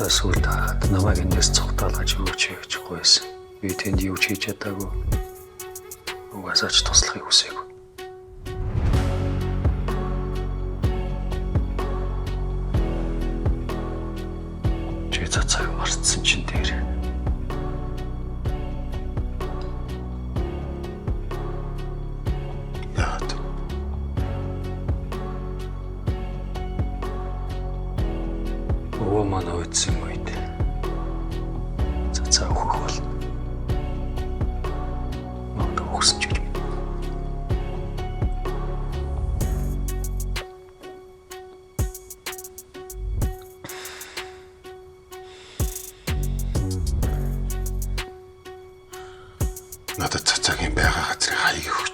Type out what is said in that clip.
удаа сүйд хаад намайг эндээс цогтоолгож өгөөч гэж гуйсан. Би тэнд юу ч хийж чадаагүй. Угаасаа ч туслахыг хүсээгүй. Чи цацааг мартсан чинь дээр. Яад. Өвөө манай үйдсэн үед цацаа өгөх бол магадгүй өгсөн ч гэж. Надад цацаагийн байгаа газрын хаяг өгч.